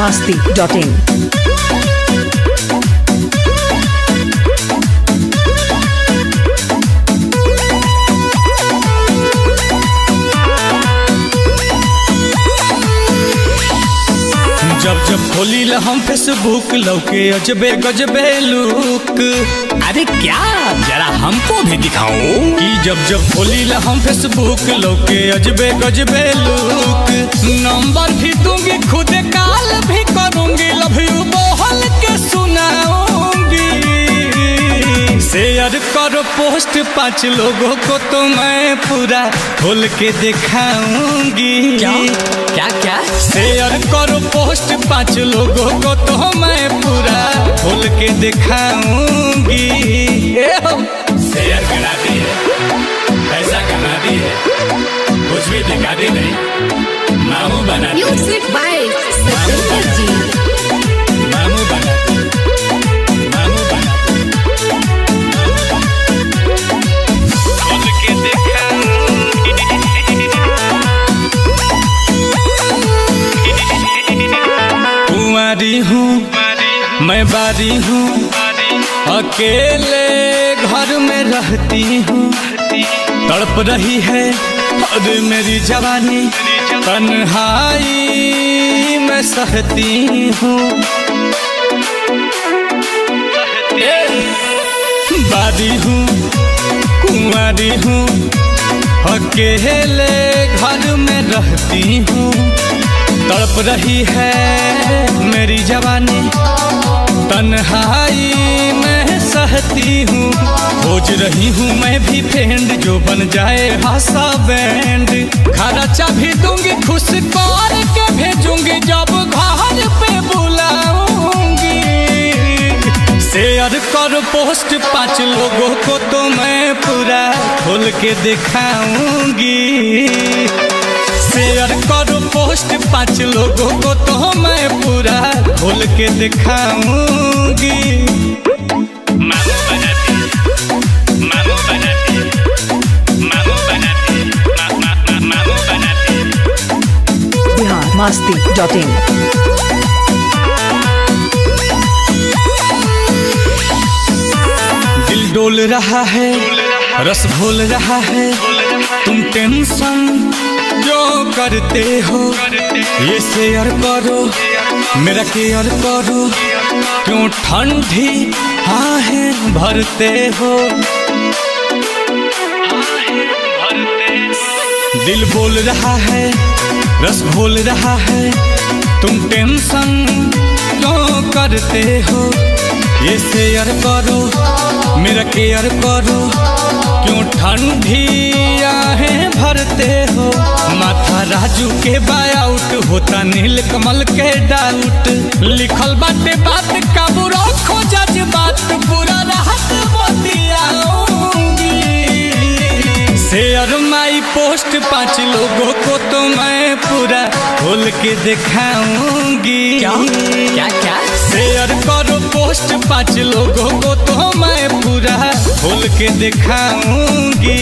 biharmasti.in। जब जब खोली ला हम फेसबुक लौके अजबे गजबे लुक। अरे क्या जरा हमको भी दिखाओ कि जब जब खोली ला हम फेसबुक लौके अजबे गजबे लुक। नंबर भी दूंगी खुद कॉल भी करूंगी लव यू बोल के सुनाऊंगी। शेयर करो पोस्ट 5 लोगों को तो मैं पूरा खोल के दिखाऊंगी। क्या क्या शेयर करो पोस्ट 5 लोगों को तो मैं पूरा खोल के दिखाऊंगी। शेयर करा दी है, पैसा कमा दी है, कुछ भी दिखा दी नहीं, मामू बना दी। म्यूजिक बाय सतेंद्र जी। मामू बना दी, मामू बना दी, खोल के दिखाऊंगी। कुंवारी हूँ मैं बारी हूँ, अकेले घर में रहती हूँ। तड़प रही है और मेरी जवानी, तन्हाई मैं सहती हूँ। बारी हूँ कुंवारी हूँ, अकेले घर में रहती हूँ। तड़प रही है मेरी जवानी, तन्हाई मैं सहती हूँ। खोज रही हूँ मैं भी फ्रेंड जो बन जाए हासा बैंड। खर्चा भी दूंगी खुश कर के भेजूंगी जब घर पे बुलाऊंगी। शेयर कर पोस्ट 5 लोगों को तो मैं पूरा खोल के दिखाऊंगी। शेयर करो पोस्ट 5 लोगों को तो मैं पूरा खोल के दिखाऊंगी। मामू बनाती, मामू बनाती, मामू बनाती, मामू बनाती। biharmasti.in। दिल डोल रहा है, रस घोल रहा है, तुम टेंशन जो करते हो ये शेयर करो, मेरा केयर करो। क्यों ठंडी आहें भरते हो, दिल बोल रहा है, रस घोल रहा है, तुम टेंशन क्यों करते हो ये शेयर करो, मेरा केयर करो। क्यों ठंडी आहें भरते हो, माथा राजू के बायाउट होता नील कमल के डाउट। लिखल बाटे बात काबू रखो जज्बात, पूरा राहत बतियाऊंगी। शेयर माई पोस्ट 5 लोगों को तो मैं पूरा खोल के दिखाऊंगी। क्या क्या शेयर करो पोस्ट 5 लोगों को तो मैं पूरा खोल के दिखाऊंगी।